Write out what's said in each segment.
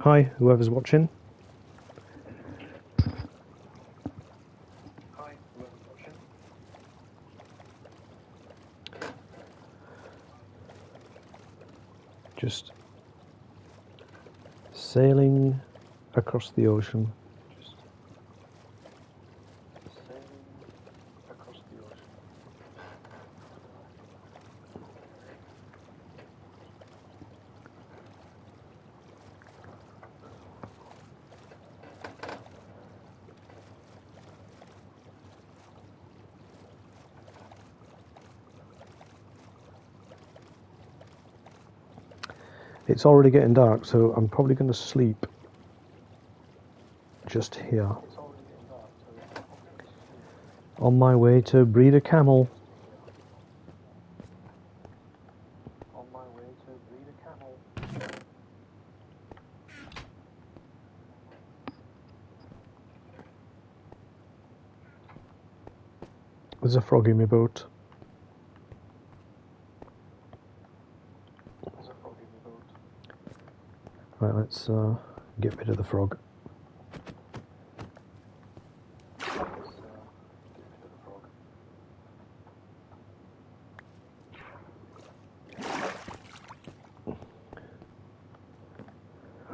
Hi, whoever's watching. Just sailing across the ocean. It's already getting dark, so I'm probably going to sleep just here. On my way to breed a camel. There's a frog in my boat. Right, let's get rid of the frog.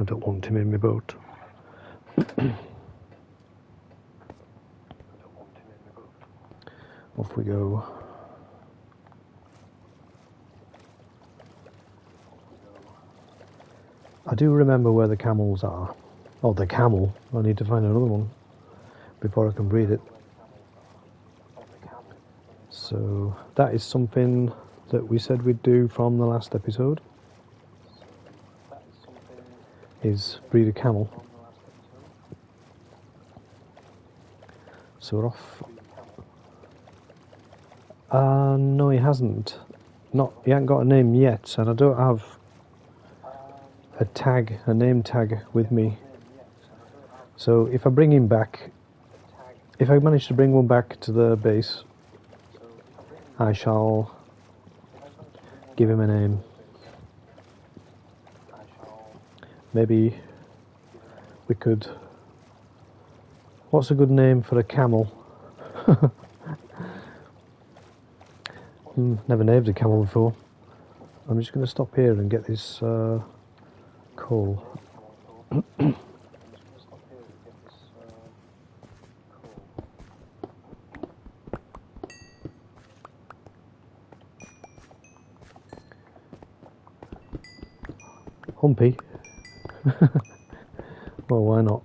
I don't want him in my boat. Off we go. I do remember where the camels are. Oh, the camel. I need to find another one before I can breed it. So that is something that we said we'd do from the last episode. Is breed a camel. So we're off. No, he hasn't. He hasn't got a name yet, and I don't have a name tag with me. So if I bring him back, if I manage to bring one back to the base, I shall give him a name. Maybe we could... What's a good name for a camel? Never named a camel before. I'm just going to stop here and get this coal. Humpy. Well, why not?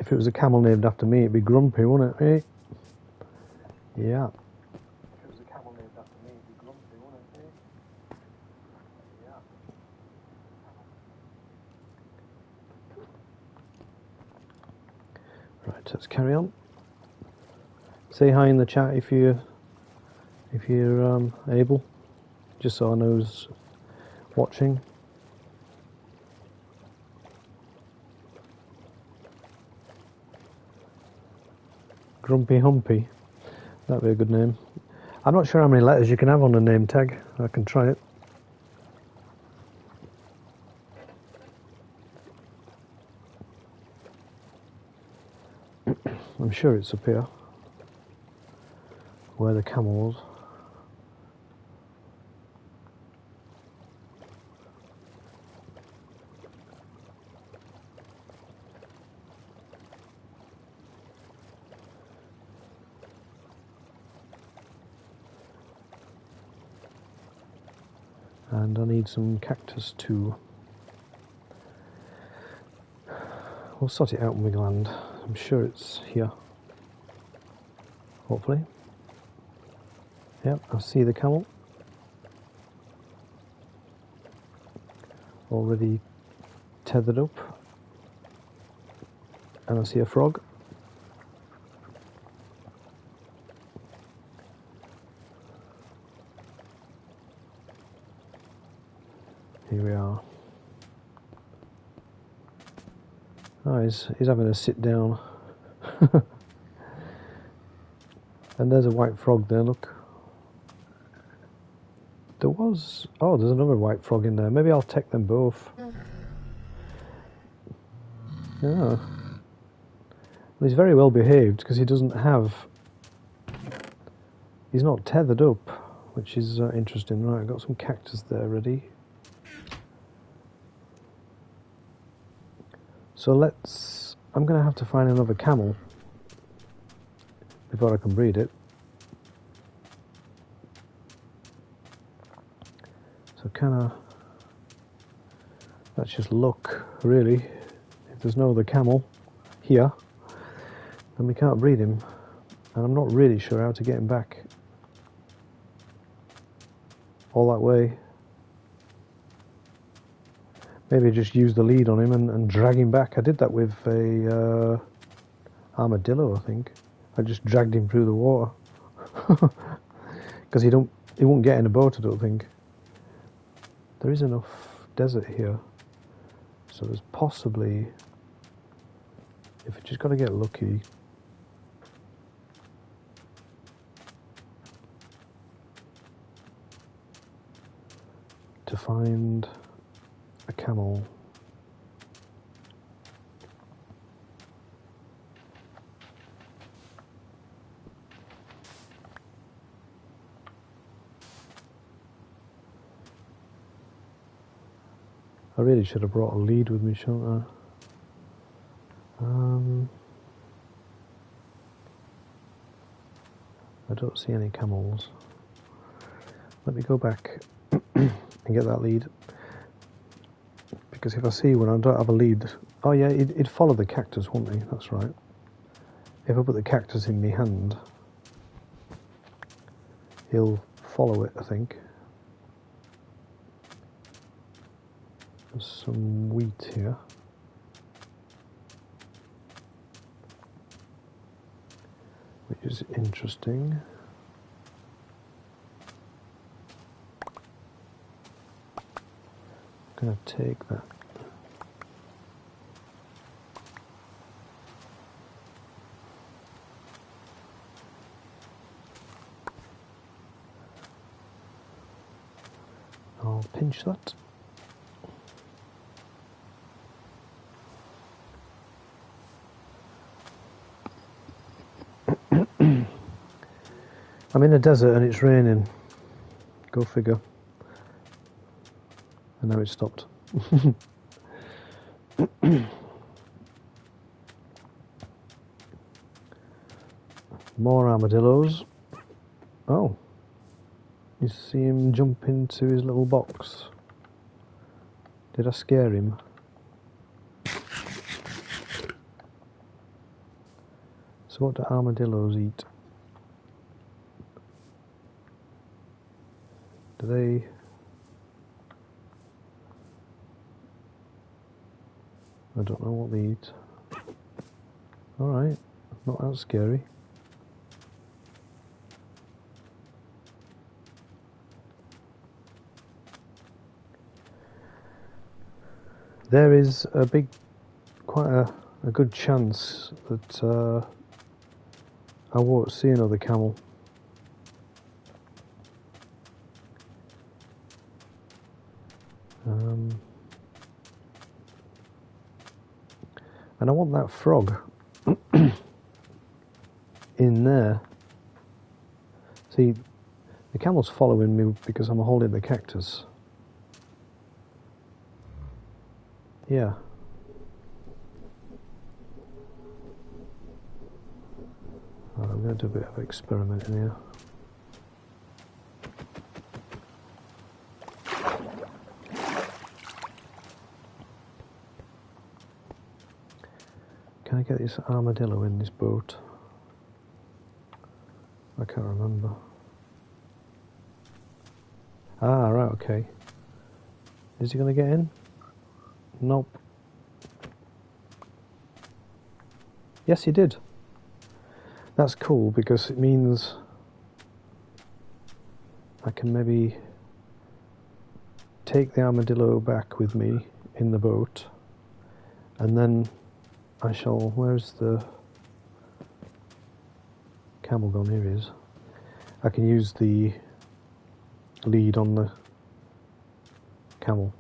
If it was a camel named after me, it'd be Grumpy, wouldn't it? Eh? Yeah. Right, let's carry on. Say hi in the chat if you're able, just so I know who's watching. Grumpy Humpy, that'd be a good name. I'm not sure how many letters you can have on a name tag. I can try it. I'm sure it's up here, where the camel was. And I need some cactus too. We'll sort it out when we land. I'm sure it's here. Hopefully. Yep, I see the camel. Already tethered up. And I see a frog. Here we are. Oh, he's having a sit down. And there's a white frog there, look. There was... Oh, there's another white frog in there. Maybe I'll take them both. Yeah. Well, he's very well behaved because he doesn't have... He's not tethered up, which is interesting. Right, I've got some cactus there ready. So let's... I'm going to have to find another camel before I can breed it. So that's just luck, really. If there's no other camel here, then we can't breed him. And I'm not really sure how to get him back all that way. Maybe just use the lead on him and drag him back. I did that with a armadillo, I think. I just dragged him through the water. Because he won't get in a boat, I don't think. There is enough desert here. So there's possibly... If we just got to get lucky... to find a camel. I really should have brought a lead with me, shouldn't I? I don't see any camels. Let me go back and get that lead. Because if I see one, I don't have a lead. Oh yeah, it'd follow the cactus, wouldn't he? That's right. If I put the cactus in my hand, he'll follow it, I think. There's some wheat here. Which is interesting. I'm going to take that. I'll pinch that. I'm in a desert and it's raining. Go figure. And now it's stopped. More armadillos. Oh. You see him jump into his little box. Did I scare him? So what do armadillos eat? Do they... I don't know what they eat. Alright, not that scary. There is quite a good chance that I won't see another camel. And I want that frog in there. See, the camel's following me because I'm holding the cactus. Yeah. Right, I'm going to do a bit of experimenting here. Can I get this armadillo in this boat? I can't remember. Ah, right, okay. Is he going to get in? Nope. Yes, he did. That's cool because it means I can maybe take the armadillo back with me in the boat, and then I shall... Where's the camel gone? Here he is. I can use the lead on the camel,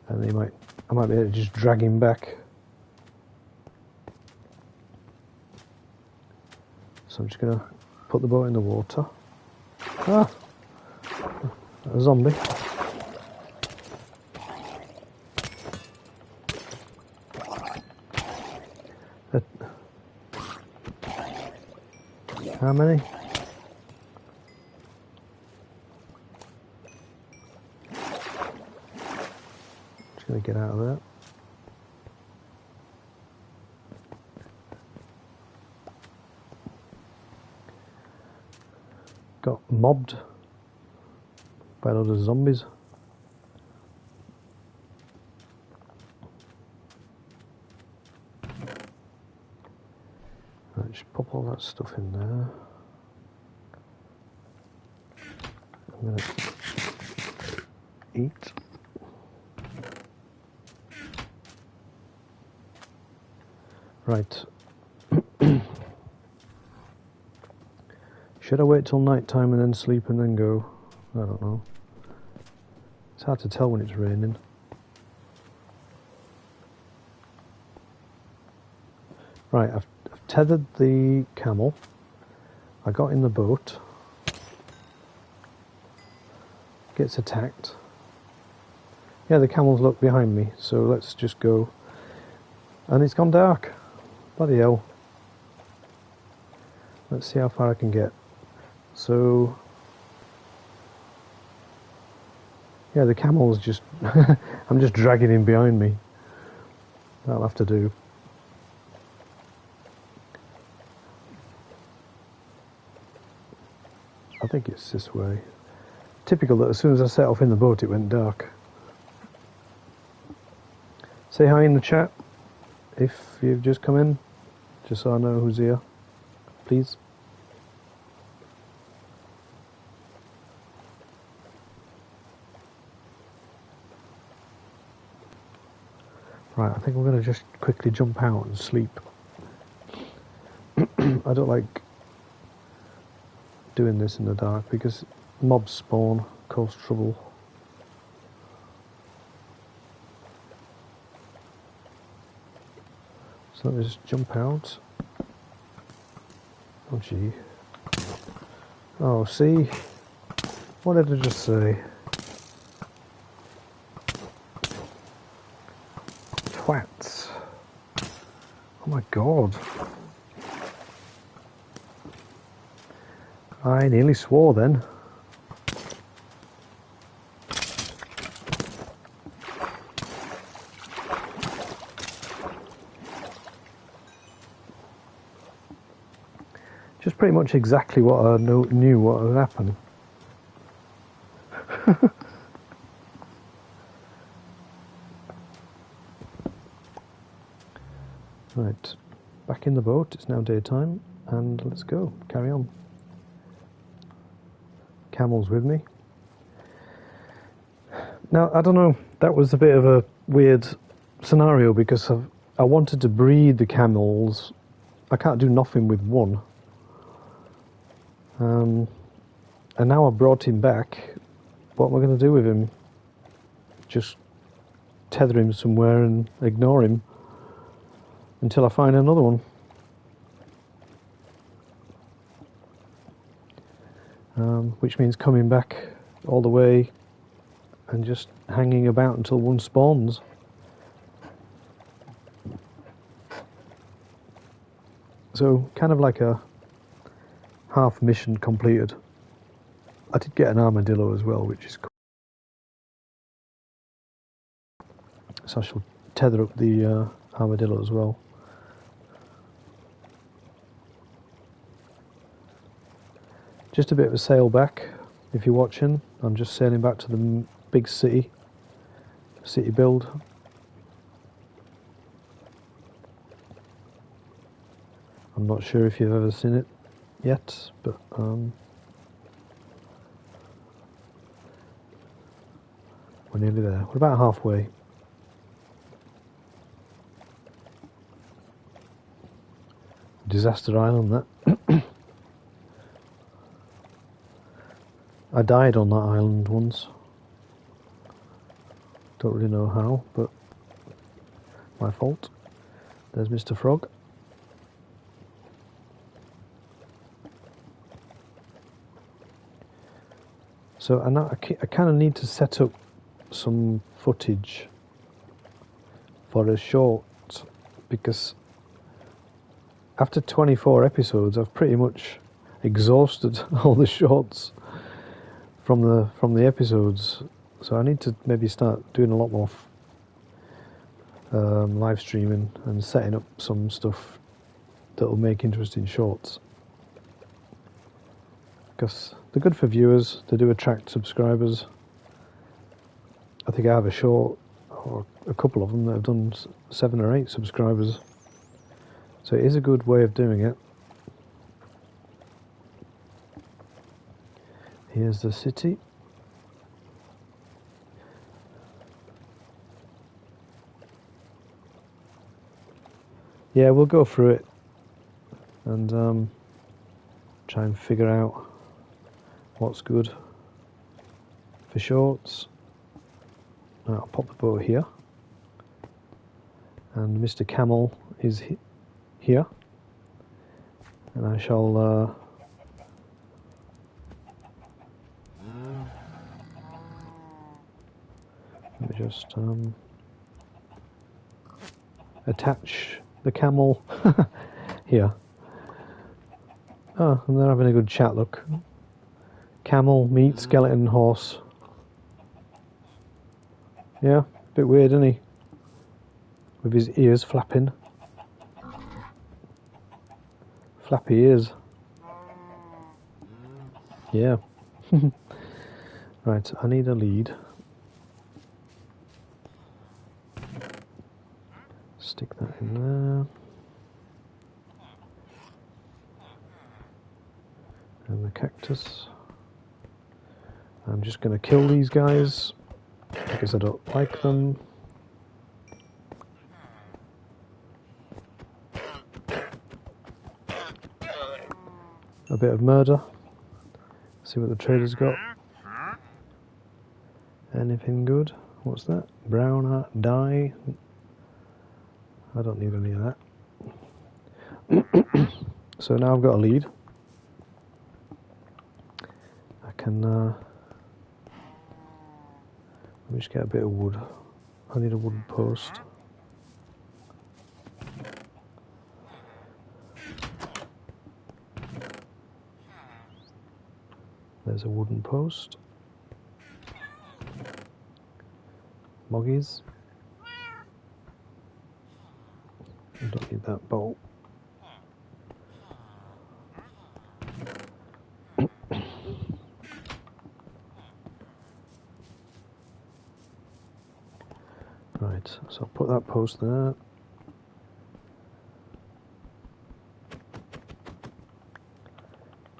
and I might be able to just drag him back. So I'm just going to put the boat in the water. Ah! A zombie. How many? Just going to get out of there. Got mobbed by a lot of zombies. Right, just pop all that stuff in there. I'm going to eat. Right. Should I wait till night time and then sleep and then go? I don't know. It's hard to tell when it's raining. Right, I've tethered the camel. I got in the boat. Gets attacked. Yeah, the camels look behind me, so let's just go. And it's gone dark. Bloody hell. Let's see how far I can get. So, yeah, the camel's just, I'm just dragging him behind me. That'll have to do. I think it's this way. Typical that as soon as I set off in the boat, it went dark. Say hi in the chat if you've just come in, just so I know who's here, please. Right, I think we're going to just quickly jump out and sleep. I don't like doing this in the dark because mobs spawn, cause trouble. So let me just jump out. Oh gee. Oh, see? What did I just say? Twats. Oh my god. I nearly swore then. Just pretty much exactly what I knew what would happen. Right, back in the boat, it's now daytime, and let's go, carry on. Camels with me. Now, I don't know, that was a bit of a weird scenario because I wanted to breed the camels. I can't do nothing with one. And now I brought him back. What am I going to do with him? Just tether him somewhere and ignore him until I find another one. Which means coming back all the way and just hanging about until one spawns. So kind of like a half mission completed. I did get an armadillo as well, which is cool. So I shall tether up the armadillo as well. Just a bit of a sail back, if you're watching. I'm just sailing back to the big city build. I'm not sure if you've ever seen it yet, but we're nearly there. We're about halfway. Disaster Island, that. I died on that island once. Don't really know how, but my fault. There's Mr. Frog. So I kind of need to set up some footage for a short, because after 24 episodes I've pretty much exhausted all the shorts from the episodes. So I need to maybe start doing a lot more live streaming and setting up some stuff that will make interesting shorts, because they're good for viewers, they do attract subscribers. I think I have a short, or a couple of them, that have done 7 or 8 subscribers, so it is a good way of doing it. Here's the city. Yeah, we'll go through it and try and figure out what's good for shorts. I'll pop the boat here, and Mr. Camel is here, and I shall let me just attach the camel here. Oh, and they're having a good chat, look. Camel, meat, skeleton, horse. Yeah, a bit weird, isn't he? With his ears flapping. Flappy ears. Yeah. Right, I need a lead. Stick that in there. And the cactus. I'm just going to kill these guys because I don't like them. A bit of murder. See what the trader's got. Anything good? What's that? Brown dye. I don't need any of that. So now I've got a lead. I can let me just get a bit of wood. I need a wooden post. There's a wooden post. Moggies. I don't need that bolt. Right, so I'll put that post there.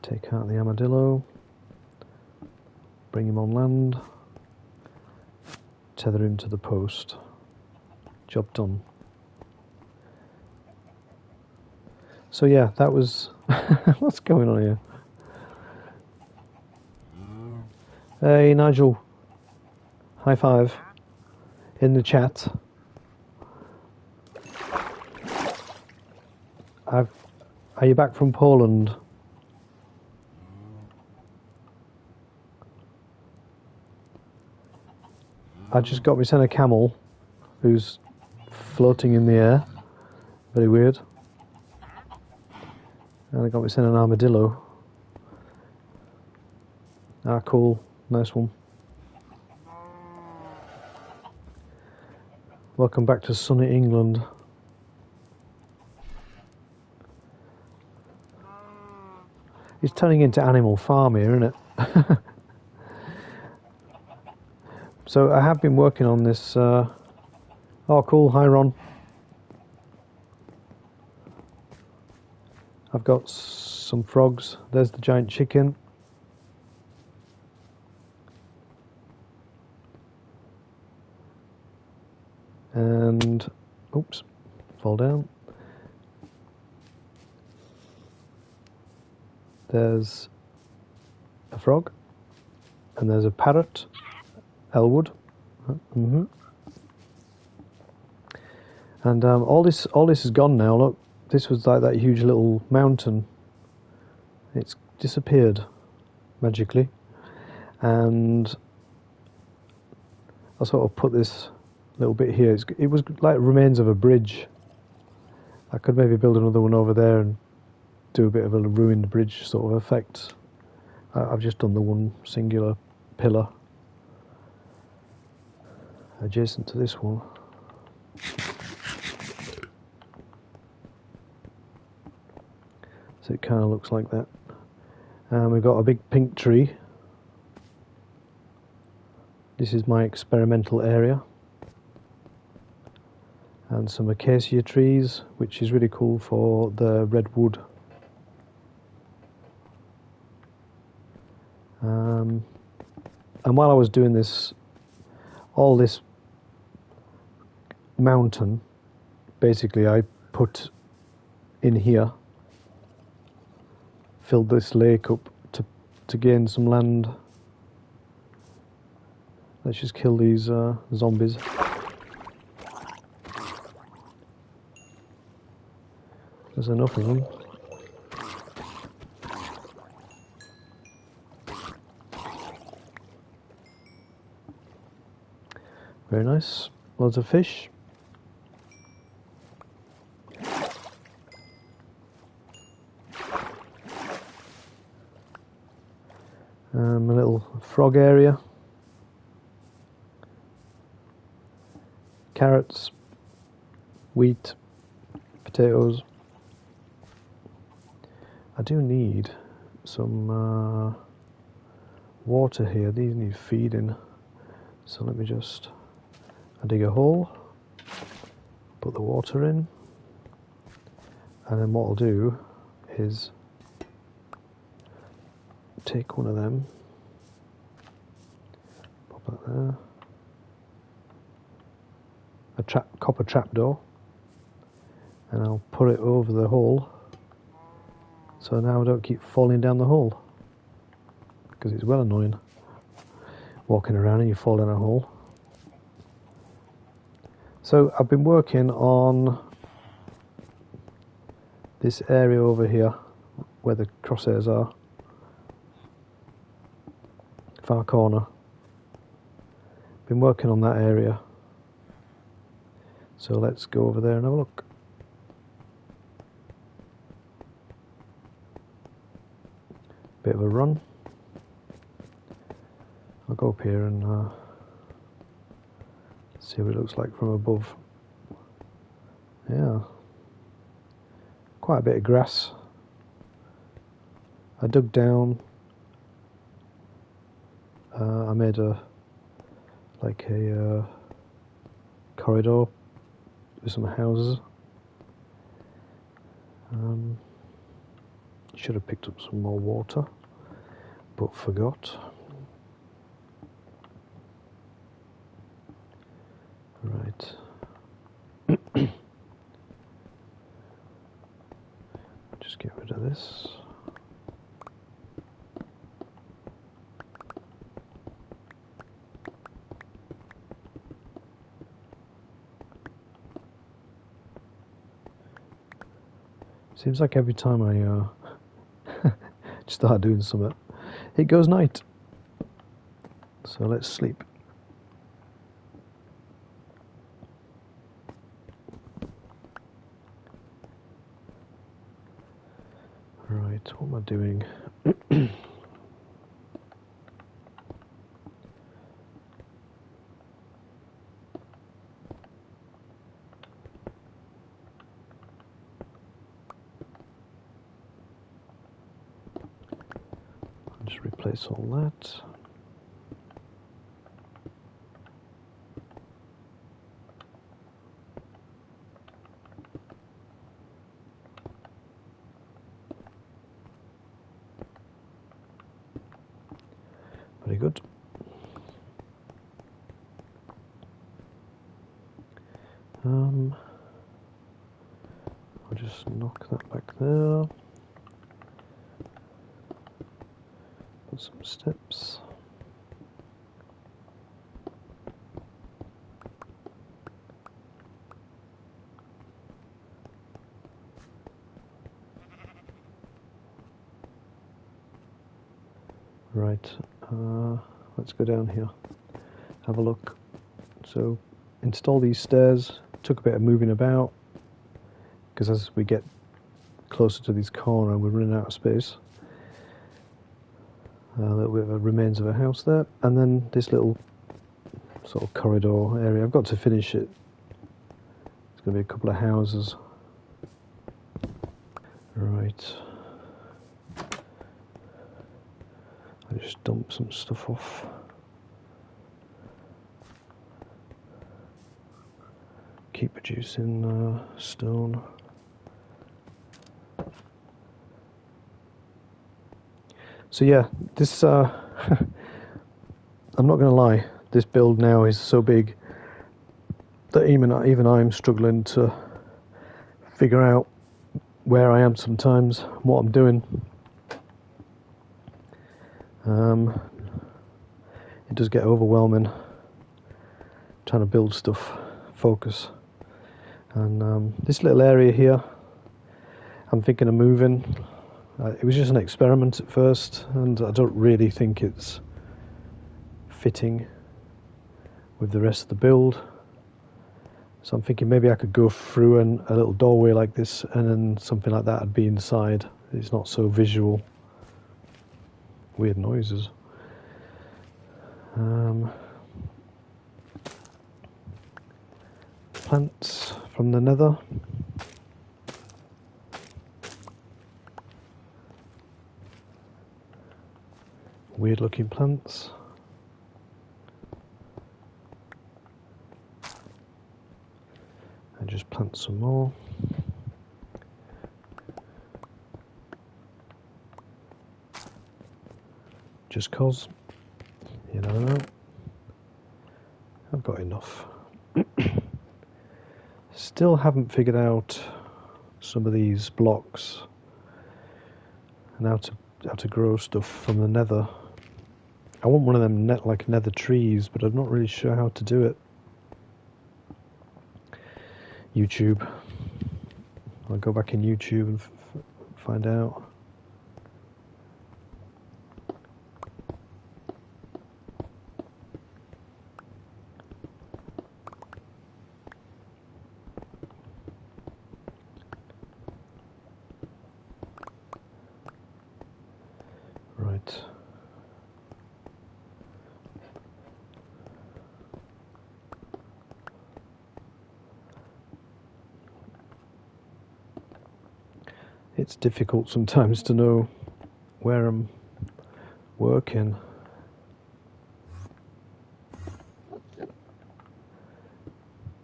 Take out the armadillo. Bring him on land. Tether him to the post. Job done. So yeah, that was... What's going on here? Hey Nigel. High five. In the chat. Are you back from Poland? I just got me sent a camel who's floating in the air. Very weird. And I got me sent an armadillo. Ah, cool. Nice one. Welcome back to sunny England. It's turning into Animal Farm here, isn't it? So I have been working on this. Oh, cool. Hi, Ron. I've got some frogs. There's the giant chicken. And, oops, fall down. There's a frog, and there's a parrot, Elwood. And all this is gone now. Look, this was like that huge little mountain. It's disappeared magically, and I sort of put this little bit here. It was like remains of a bridge. I could maybe build another one over there and do a bit of a ruined bridge sort of effect. I've just done the one singular pillar adjacent to this one. So it kind of looks like that. And we've got a big pink tree. This is my experimental area. And some acacia trees, which is really cool for the redwood. And while I was doing this, all this mountain, basically I put in here, filled this lake up to gain some land. Let's just kill these zombies. There's enough of them. Very nice. Loads of fish. A little frog area. Carrots, wheat, potatoes. I do need some water here. These need feeding. So let me just dig a hole, put the water in, and then what I'll do is take one of them, pop that there, a copper trapdoor, and I'll put it over the hole, so now I don't keep falling down the hole, because it's well annoying walking around and you fall down a hole. So I've been working on this area over here where the crosshairs are, far corner. Been working on that area, so let's go over there and have a look. Bit of a run. I'll go up here and see what it looks like from above. Yeah, quite a bit of grass. I dug down. I made a corridor with some houses. Should have picked up some more water, but forgot. Right. Just get rid of this. Seems like every time I start doing something, it goes night. So let's sleep. Right, what am I doing? I'll just replace all that. Very good. I'll just knock that back there. Some steps. Right, let's go down here, have a look. So, install these stairs. Took a bit of moving about, because as we get closer to this corner, we're running out of space. A little bit of remains of a house there, and then this little sort of corridor area. I've got to finish it. It's going to be a couple of houses. Right. I just dumped some stuff off. Keep producing stone. So yeah, this I'm not going to lie, this build now is so big that even I'm struggling to figure out where I am sometimes, what I'm doing. It does get overwhelming trying to build stuff, focus. And this little area here, I'm thinking of moving. It was just an experiment at first, and I don't really think it's fitting with the rest of the build. So I'm thinking maybe I could go through a little doorway like this, and then something like that would be inside. It's not so visual. Weird noises. Plants from the nether. Weird looking plants. And just plant some more. Just 'cause, you never know. I've got enough. Still haven't figured out some of these blocks and how to grow stuff from the nether. I want one of them like nether trees, but I'm not really sure how to do it. YouTube. I'll go back in YouTube and find out. Right. It's difficult sometimes to know where I'm working.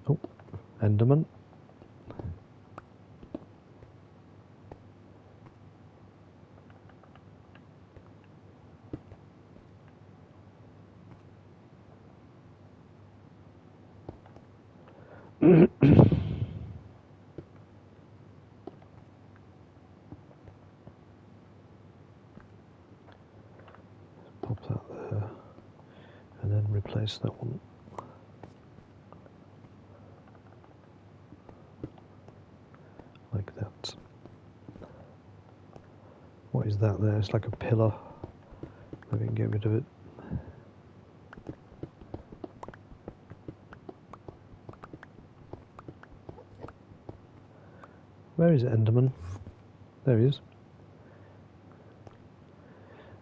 Oh, Enderman. Pop that there, and then replace that one. Like that. What is that there? It's like a pillar. Maybe we can get rid of it. Where is it, Enderman? There he is.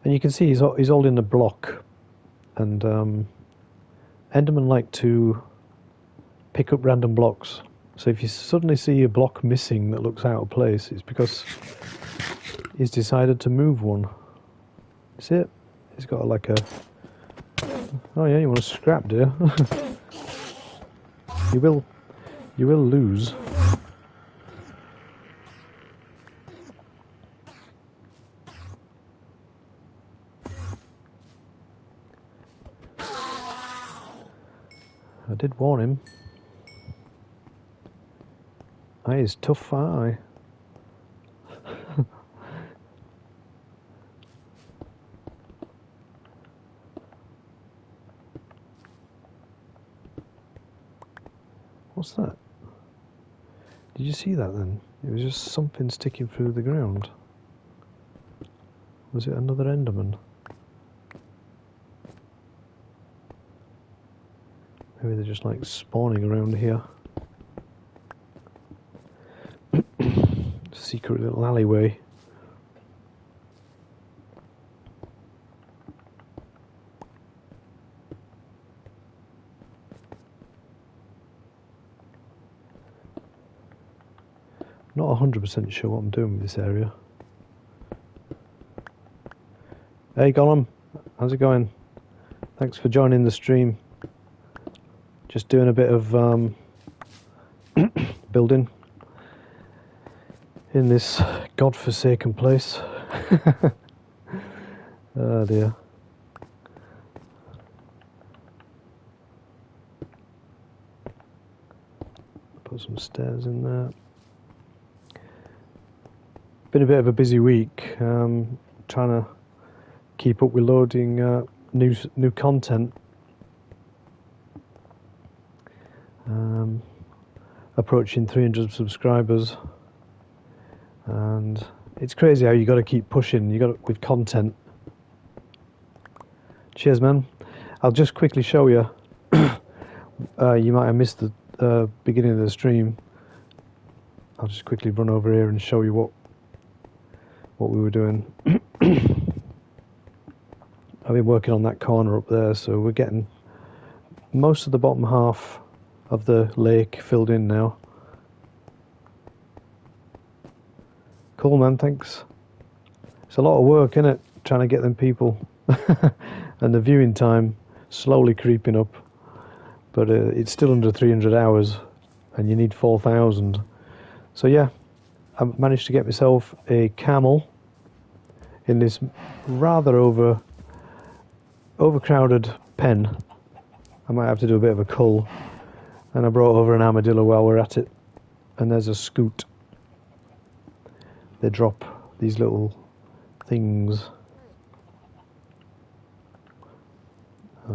And you can see he's holding a block, and Endermen like to pick up random blocks. So if you suddenly see a block missing that looks out of place, it's because he's decided to move one. See it? He's got like a... Oh yeah, you want to scrap, dear? You will lose. I did warn him. I is tough, aren't I? What's that? Did you see that then? It was just something sticking through the ground. Was it another Enderman? Maybe they're just like spawning around here. Secret little alleyway. Not 100% sure what I'm doing with this area. Hey Gollum, how's it going? Thanks for joining the stream. Just doing a bit of building in this godforsaken place. Oh dear. Put some stairs in there. Been a bit of a busy week, trying to keep up with loading new content. Approaching 300 subscribers, and it's crazy how you got to keep pushing. You got with content. Cheers, man. I'll just quickly show you. You might have missed the beginning of the stream. I'll just quickly run over here and show you what we were doing. I've been working on that corner up there, so we're getting most of the bottom half of the lake filled in now. Cool, man, thanks. It's a lot of work, isn't it, trying to get them people. And the viewing time slowly creeping up, but it's still under 300 hours and you need 4,000. So yeah, I managed to get myself a camel in this rather overcrowded pen. I might have to do a bit of a cull. And I brought over an armadillo while we're at it. And there's a scoot. They drop these little things. I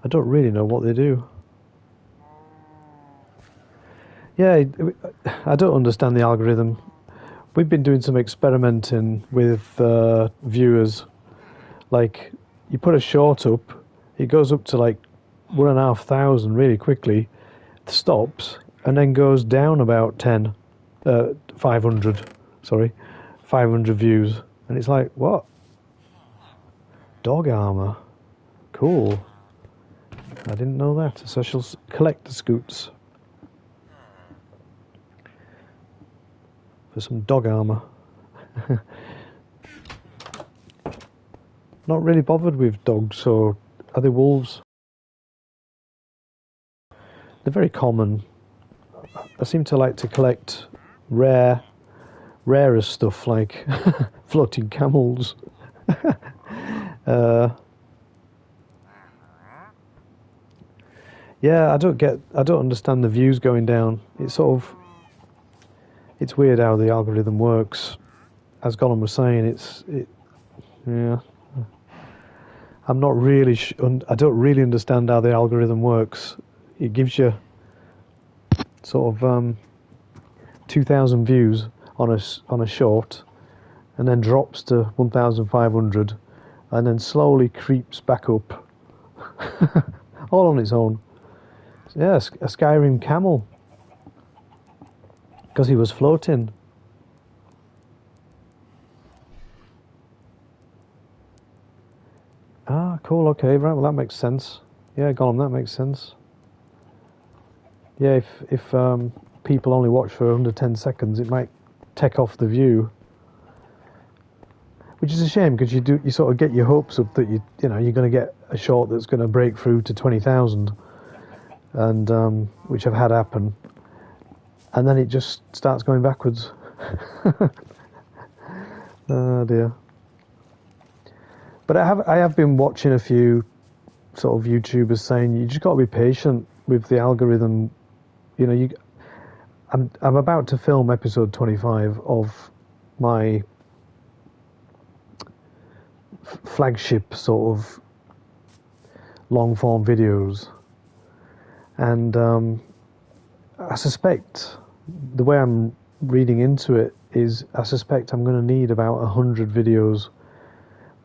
don't really know what they do. Yeah, I don't understand the algorithm. We've been doing some experimenting with viewers. Like, you put a short up, it goes up to like 1,500 really quickly, stops, and then goes down about 500 views. And it's like, what? Dog armor. Cool. I didn't know that. So I shall collect the scoots for some dog armor. Not really bothered with dogs, or are they wolves? They're very common. I seem to like to collect rarer stuff like floating camels. Yeah, I don't understand the views going down. It's weird how the algorithm works. As Gollum was saying, yeah. I'm not really. I don't really understand how the algorithm works. It gives you sort of 2,000 views on a short, and then drops to 1,500, and then slowly creeps back up, all on its own. Yeah, a Skyrim camel, because he was floating. Ah, cool, okay, right, well that makes sense. Yeah, Gollum, that makes sense. Yeah, if people only watch for under 10 seconds, it might take off the view. Which is a shame, because you sort of get your hopes up that you're going to get a short that's going to break through to 20,000, and which I've had happen, and then it just starts going backwards. Oh dear. But I have been watching a few sort of YouTubers saying you just got to be patient with the algorithm. I'm about to film episode 25 of my flagship sort of long form videos, and I suspect the way I'm reading into it is I suspect I'm going to need about 100 videos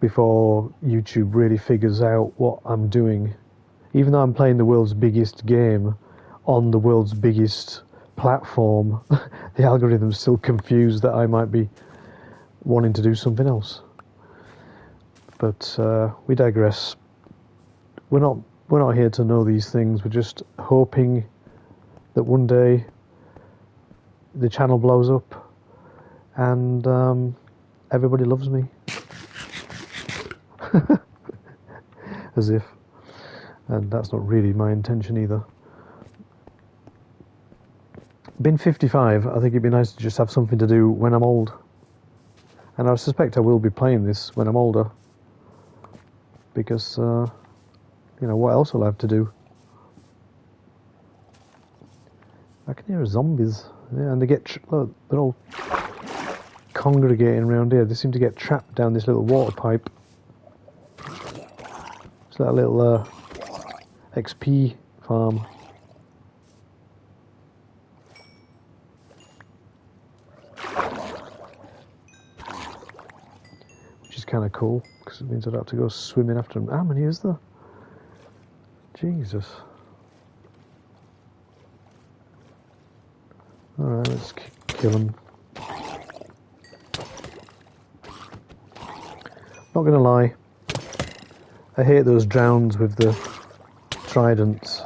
before YouTube really figures out what I'm doing. Even though I'm playing the world's biggest game on the world's biggest platform, the algorithm's still confused that I might be wanting to do something else. But we digress. We're not here to know these things. We're just hoping that one day the channel blows up and everybody loves me. As if. And that's not really my intention either. Being 55, I think it'd be nice to just have something to do when I'm old. And I suspect I will be playing this when I'm older. Because, you know, what else will I have to do? I can hear zombies. Yeah, and they get... Look, they're all congregating around here. They seem to get trapped down this little water pipe. It's that little XP farm. Which is kind of cool, because it means I don't have to go swimming after them. How many is there? Jesus. Alright, let's kill them. Not gonna lie, I hate those drowns with the tridents.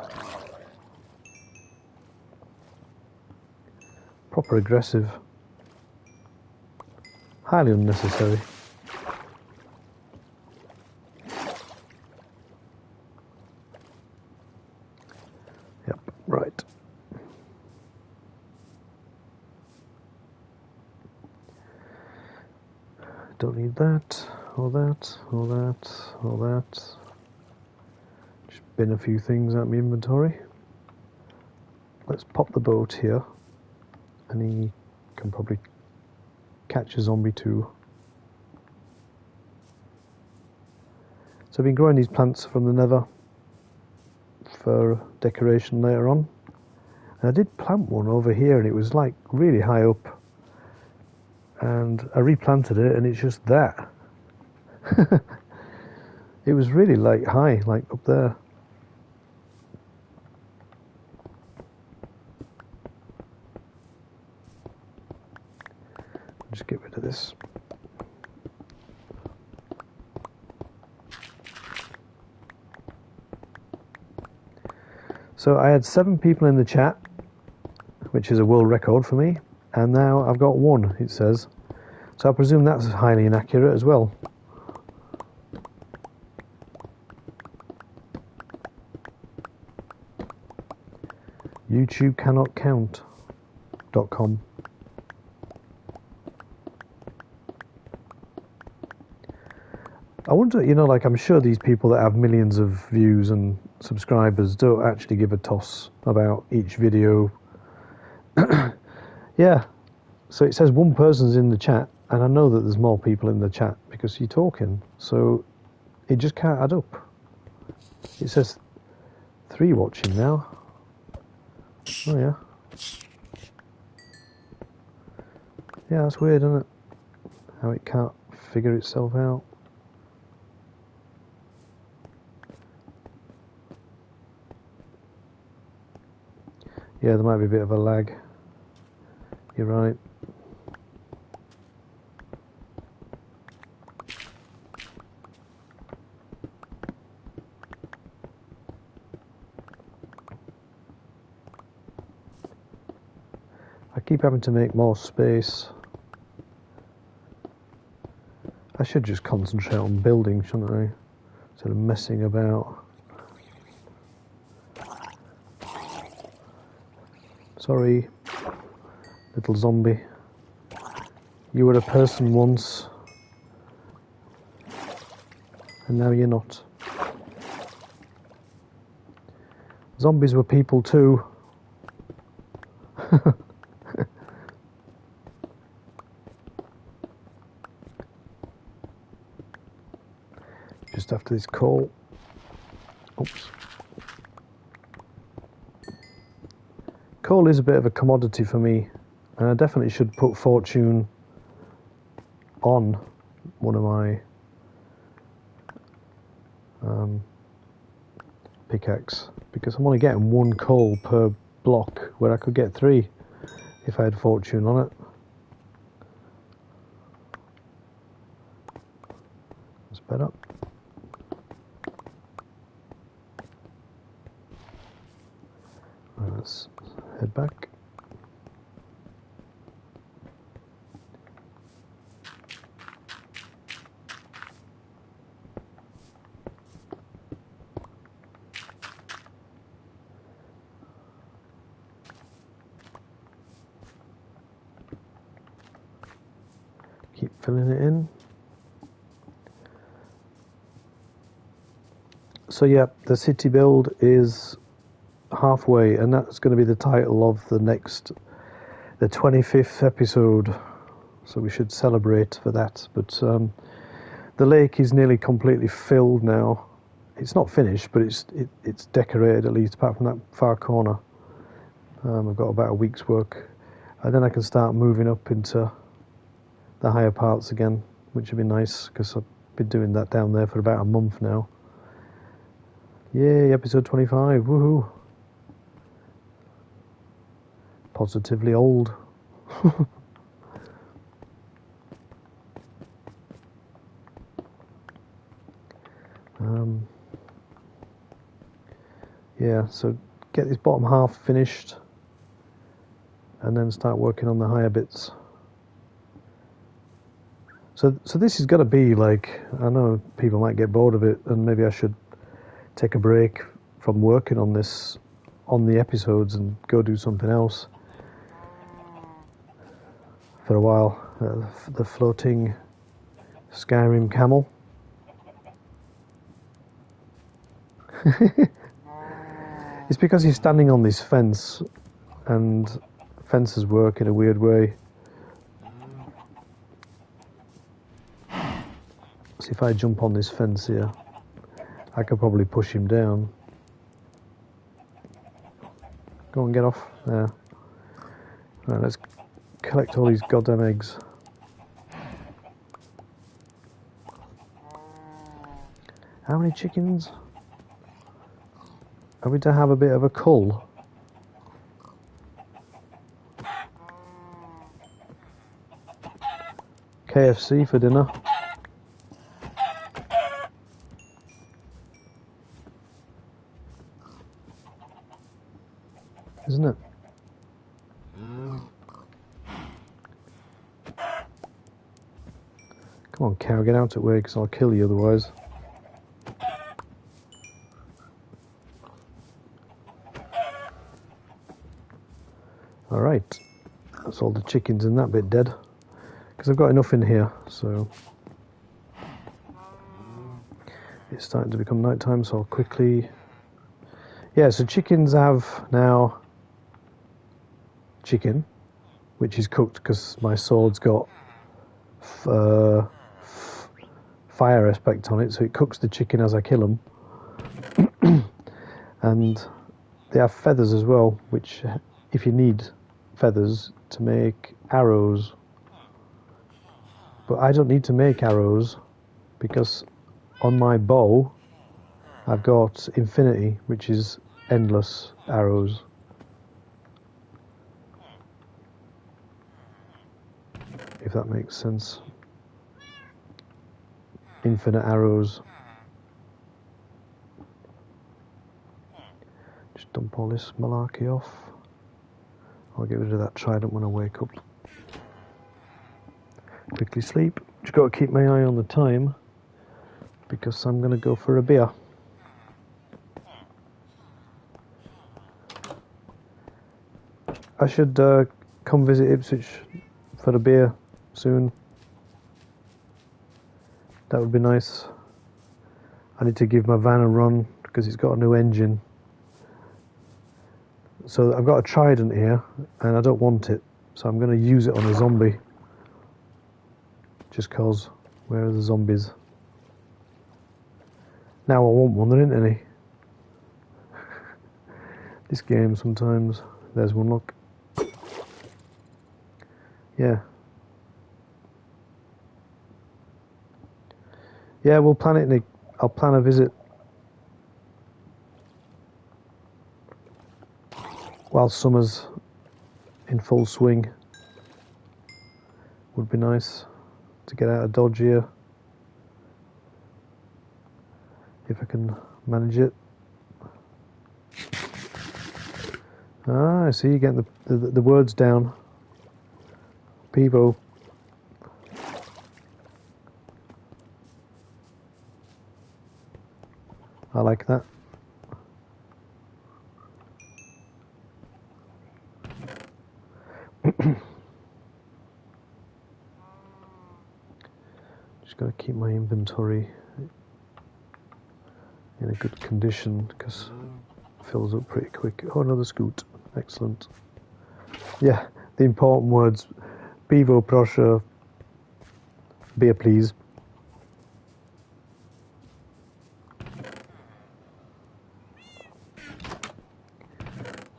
Proper aggressive. Highly unnecessary. Yep, right. Don't need that, or that, or that, or that. Just bin a few things out of my inventory. Let's pop the boat here, and he can probably catch a zombie too. So I've been growing these plants from the nether for decoration later on. And I did plant one over here, and it was like really high up. And I replanted it, and it's just that. It was really like high, like up there. Just get rid of this. So I had 7 people in the chat, which is a world record for me, and now I've got 1, it says. So I presume that's highly inaccurate as well. YouTube cannot count.com. I wonder, you know, like I'm sure these people that have millions of views and subscribers don't actually give a toss about each video. Yeah, so it says 1 person's in the chat, and I know that there's more people in the chat because you're talking, so it just can't add up. It says 3 watching now. Oh yeah. Yeah, that's weird, isn't it? How it can't figure itself out. Yeah, there might be a bit of a lag. You're right. I keep having to make more space. I should just concentrate on building, shouldn't I? Instead of messing about. Sorry, little zombie. You were a person once, and now you're not. Zombies were people too. Just after this call. Oops. Coal is a bit of a commodity for me, and I definitely should put fortune on one of my pickaxe, because I'm only getting 1 coal per block where I could get 3 if I had fortune on it. That's better. Right, let's head back. Keep filling it in. So yeah, the city build is halfway, and that's going to be the title of the 25th episode. So we should celebrate for that. But the lake is nearly completely filled now. It's not finished, but it's decorated, at least apart from that far corner. I've got about a week's work, and then I can start moving up into the higher parts again, which would be nice, because I've been doing that down there for about a month now. Yay, episode 25, woohoo! Positively old. Yeah, so get this bottom half finished, and then start working on the higher bits. So this is going to be like, I know people might get bored of it, and maybe I should take a break from working on this, on the episodes, and go do something else for a while. The floating Skyrim camel. It's because he's standing on this fence, and fences work in a weird way. So if I jump on this fence here, I could probably push him down. Go on, get off. There. Right, let's collect all these goddamn eggs. How many chickens? Are we to have a bit of a cull? KFC for dinner. Isn't it? Come on, cow, get out of the way, because I'll kill you otherwise. Alright, that's all the chickens in that bit dead, because I've got enough in here, so it's starting to become night time, so I'll quickly... Yeah, so chickens have now chicken, which is cooked because my sword's got fire aspect on it, so it cooks the chicken as I kill them. And they have feathers as well, which, if you need feathers to make arrows, but I don't need to make arrows because on my bow I've got infinity, which is endless arrows. If that makes sense. Infinite arrows. Just dump all this malarkey off. I'll get rid of that trident when I wake up. Quickly sleep. Just got to keep my eye on the time, because I'm going to go for a beer. I should come visit Ipswich for a beer soon. That would be nice. I need to give my van a run because it's got a new engine. So I've got a trident here and I don't want it, so I'm going to use it on a zombie. Just cause, where are the zombies? Now I want one, there isn't any. This game sometimes. There's one, look. Yeah. Yeah, we'll plan it, Nick. I'll plan a visit. While summer's in full swing. Would be nice to get out of Dodge here. If I can manage it. Ah, I see you getting the words down. Pivo. I like that. Just got to keep my inventory in a good condition because it fills up pretty quick. Oh, another scoot. Excellent. Yeah, the important words. Pivo, proszę. Beer, please.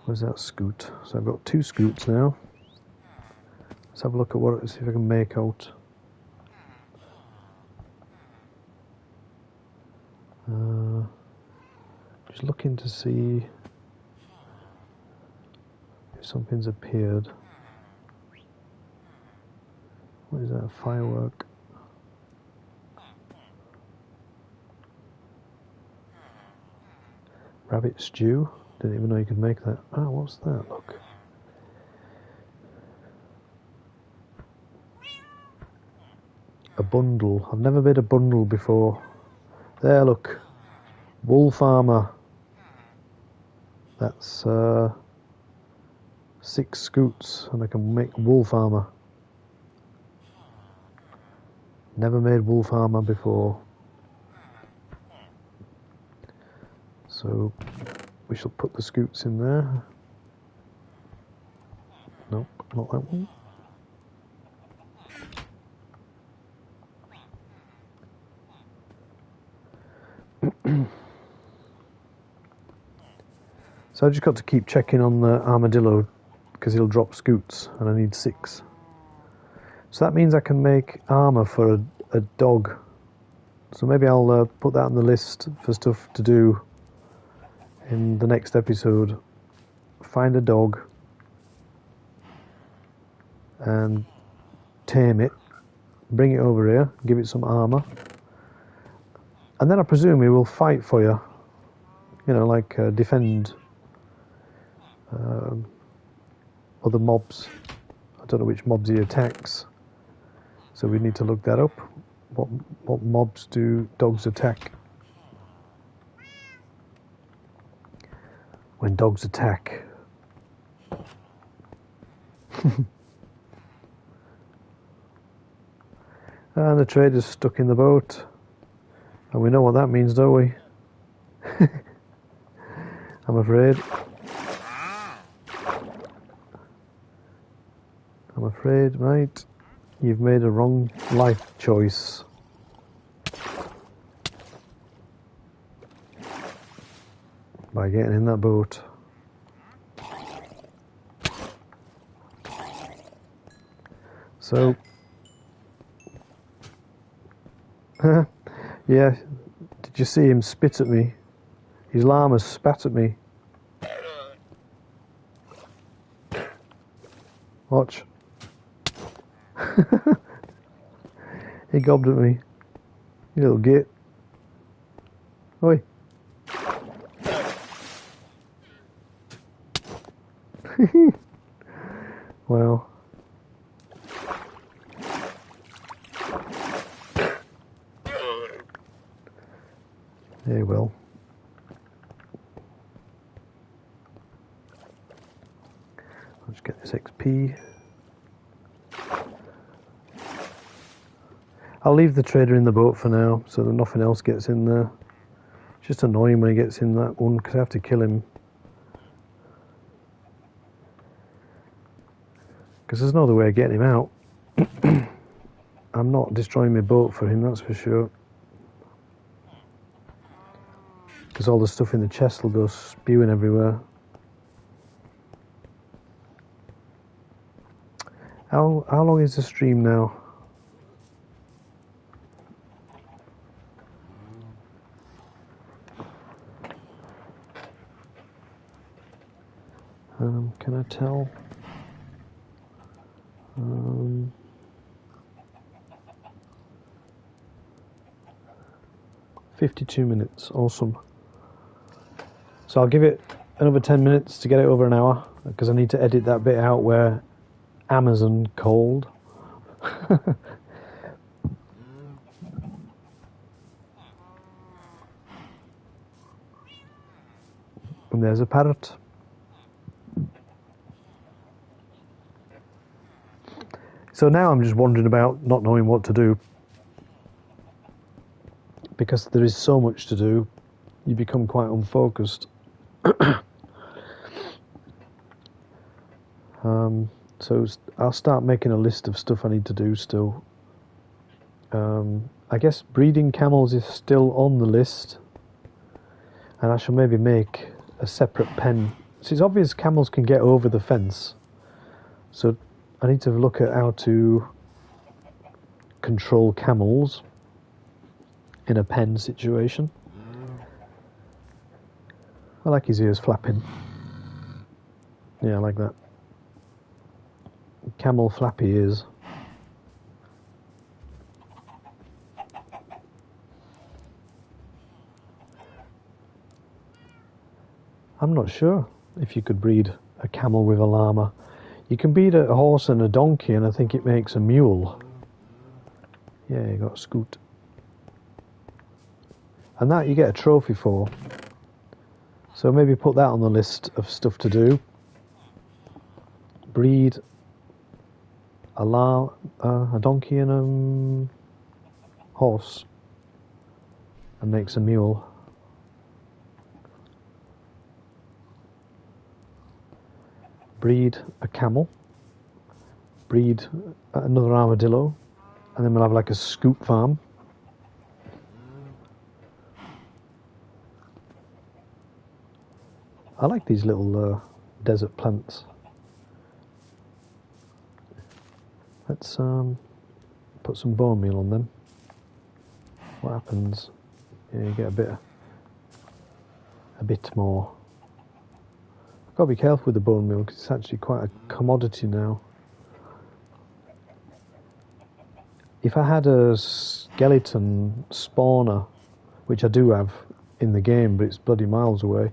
Where's that scoot? So I've got 2 scoots now. Let's have a look at what, see if I can make out. Just looking to see if something's appeared. What is that? A firework? Rabbit stew? Didn't even know you could make that. Ah, what's that? Look. A bundle. I've never made a bundle before. There, look. Wolf armor. That's 6 scoots, and I can make wolf armor. Never made wolf armor before. So we shall put the scoots in there. Nope, not that one. So I just got to keep checking on the armadillo because he'll drop scoots and I need 6. So that means I can make armor for a dog. So maybe I'll put that on the list for stuff to do in the next episode. Find a dog and tame it, bring it over here, give it some armor, and then I presume he will fight for you. You know, like defend other mobs. I don't know which mobs he attacks, so we need to look that up. What mobs do dogs attack? When dogs attack. And the trader's stuck in the boat. And we know what that means, don't we? I'm afraid. I'm afraid, mate, you've made a wrong life choice. By getting in that boat. So, yeah, did you see him spit at me? His llama spat at me. Watch. He gobbed at me. You little git. Oi. Well. Yeah, well. I'll just get this XP. I'll leave the trader in the boat for now, so that nothing else gets in there. It's just annoying when he gets in that one, because I have to kill him. Because there's no other way of getting him out. I'm not destroying my boat for him, that's for sure. Because all the stuff in the chest will go spewing everywhere. How long is the stream now? Can I tell? 52 minutes, awesome. So I'll give it another 10 minutes to get it over an hour, because I need to edit that bit out where Amazon called. And there's a parrot. So now I'm just wandering about, not knowing what to do. Because there is so much to do, you become quite unfocused. So I'll start making a list of stuff I need to do still. I guess breeding camels is still on the list. And I shall maybe make a separate pen. So it's obvious camels can get over the fence. So I need to look at how to control camels in a pen situation. I like his ears flapping. Yeah, I like that. Camel flappy ears. I'm not sure if you could breed a camel with a llama. You can breed a horse and a donkey, and I think it makes a mule. Yeah, you got a Scout. And that you get a trophy for. So maybe put that on the list of stuff to do. Breed a donkey and a horse, and makes a mule. Breed a camel. Breed another armadillo, and then we'll have like a Scout farm. I like these little desert plants. Let's put some bone meal on them. What happens? Yeah, you get a bit more. I've got to be careful with the bone meal because it's actually quite a commodity now. If I had a skeleton spawner, which I do have in the game, but it's bloody miles away,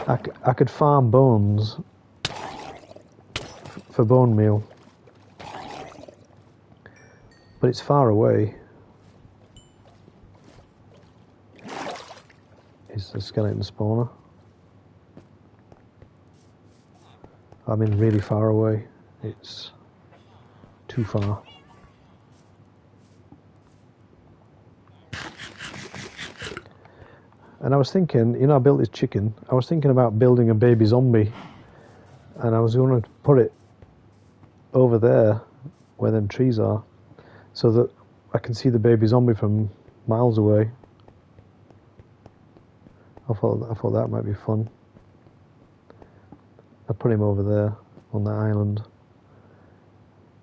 I could farm bones for bone meal. But it's far away. Is the skeleton spawner. I mean really far away. It's too far. And I was thinking, you know, I built this chicken. I was thinking about building a baby zombie. And I was going to put it over there where them trees are, so that I can see the baby zombie from miles away. I thought that might be fun. I put him over there on that island.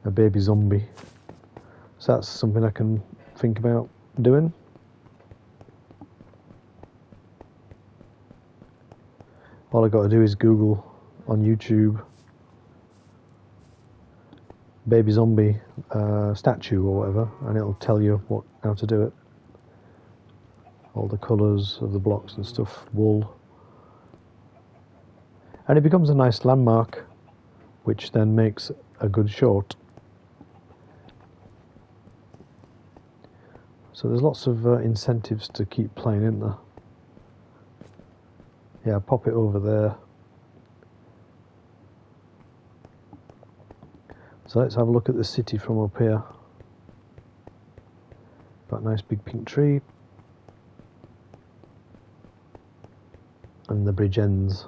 A baby zombie. So that's something I can think about doing. All I got to do is Google on YouTube baby zombie statue or whatever, and it'll tell you how to do it. All the colours of the blocks and stuff, wool. And it becomes a nice landmark, which then makes a good short. So there's lots of incentives to keep playing, isn't there? Yeah, pop it over there. So let's have a look at the city from up here. Got a nice big pink tree. And the bridge ends.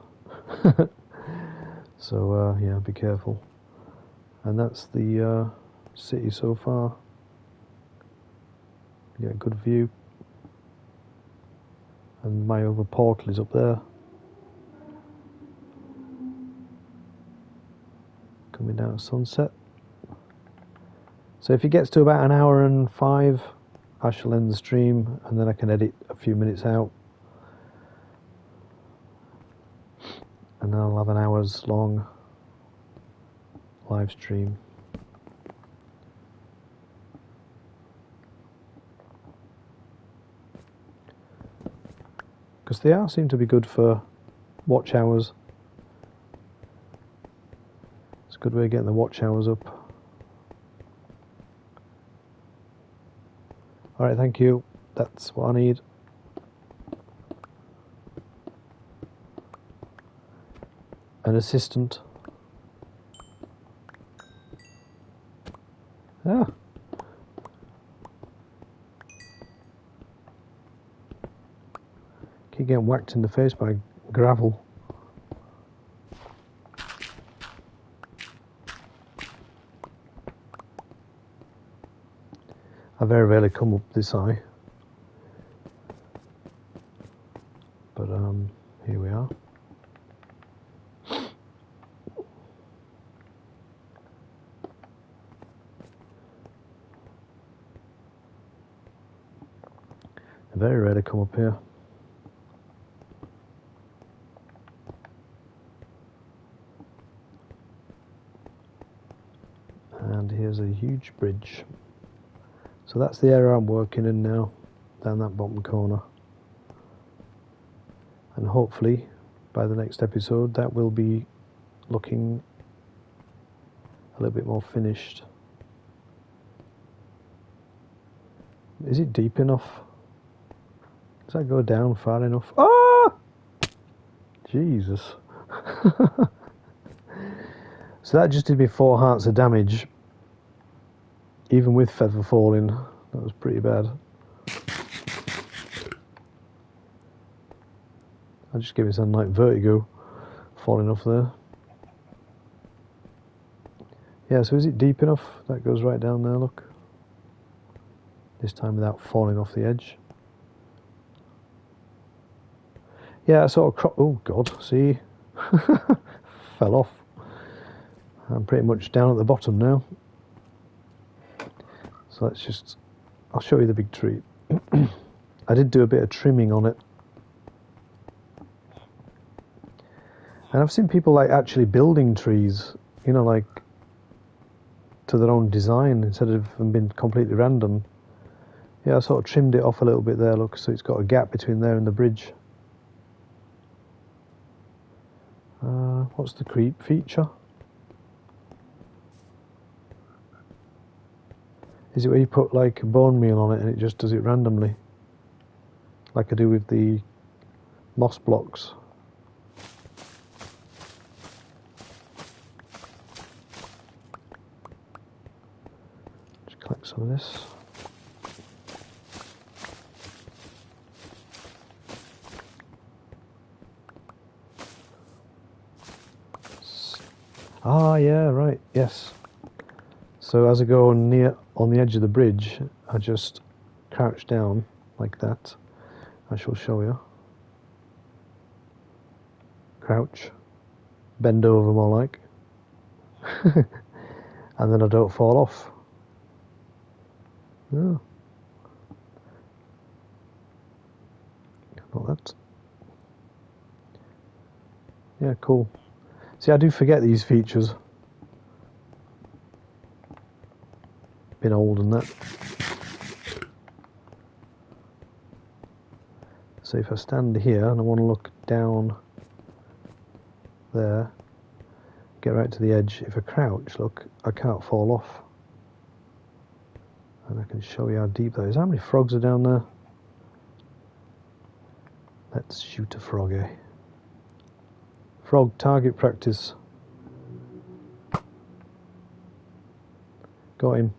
So yeah, be careful. And that's the city so far. You get a good view. And my other portal is up there. Coming down at sunset. So if it gets to about 1 hour and 5, I shall end the stream, and then I can edit a few minutes out, and then I'll have an hour's long live stream. Because they are seem to be good for watch hours. It's a good way of getting the watch hours up. Alright, thank you. That's what I need. An assistant. Ah. Keep getting whacked in the face by gravel. I very rarely come up this high, but here we are. I very rarely come up here. And here's a huge bridge. So that's the area I'm working in now, down that bottom corner. And hopefully, by the next episode, that will be looking a little bit more finished. Is it deep enough? Does that go down far enough? Ah! Jesus. So that just did me 4 hearts of damage. Even with feather falling, that was pretty bad. I just gave it some like vertigo falling off there. Yeah, so is it deep enough? That goes right down there, look. This time without falling off the edge. Yeah, I sort of oh god, see? Fell off. I'm pretty much down at the bottom now. So let's just, I'll show you the big tree. I did do a bit of trimming on it. And I've seen people like actually building trees, you know, like to their own design instead of them being completely random. Yeah, I sort of trimmed it off a little bit there, look, so it's got a gap between there and the bridge. What's the creep feature? Is it where you put like bone meal on it and it just does it randomly? Like I do with the moss blocks. Just collect some of this. Ah, yeah, right, yes. So as I go on the edge of the bridge, I just crouch down like that. I shall show you. Crouch, bend over more like, and then I don't fall off. Oh. Not that. Yeah, cool. See, I do forget these features. Been old and that. So if I stand here and I want to look down there, get right to the edge, if I crouch, look, I can't fall off. And I can show you how deep that is. How many frogs are down there? Let's shoot a frog, eh? Frog target practice. Got him.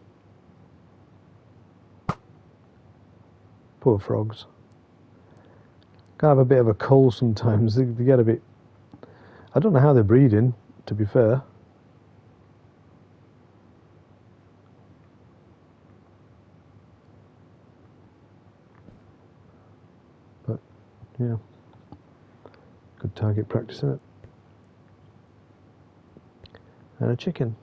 Poor frogs. Can have a bit of a cold sometimes. They get a bit... I don't know how they're breeding, to be fair. But, yeah. Good target practice, isn't it? And a chicken.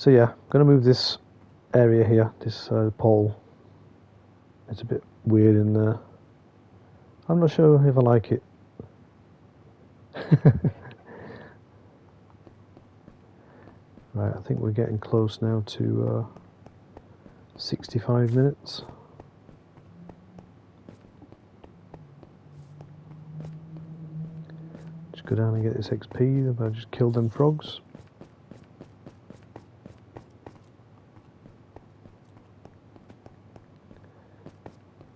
So yeah, I'm going to move this area here, this pole. It's a bit weird in there. I'm not sure if I like it. Right, I think we're getting close now to 65 minutes. Just go down and get this XP. If I just killed them frogs.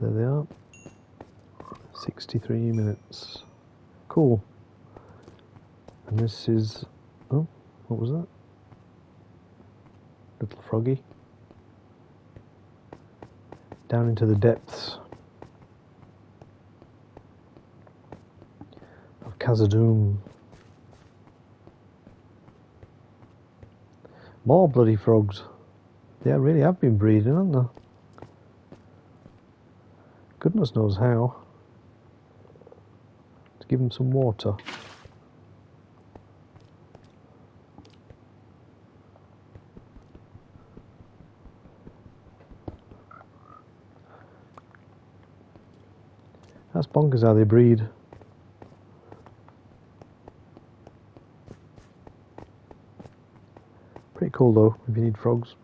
There they are. 63 minutes. Cool. And this is... oh, what was that? Little froggy. Down into the depths of Khazad-dûm. More bloody frogs. They really have been breeding, haven't they? Goodness knows how. To give them some water. That's bonkers how they breed. Pretty cool though, if you need frogs.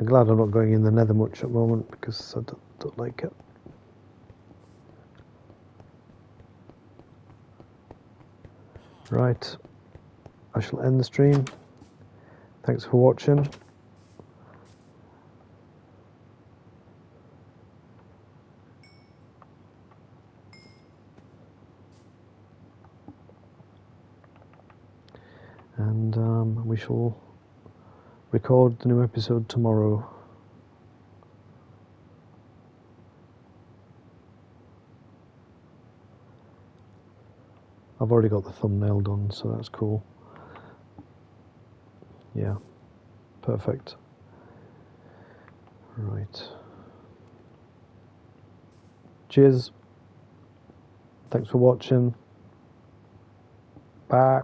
I'm glad I'm not going in the nether much at the moment because I don't like it. Right, I shall end the stream. Thanks for watching. And we shall record the new episode tomorrow. I've already got the thumbnail done, so that's cool. Yeah, perfect. Right. Cheers. Thanks for watching. Bye.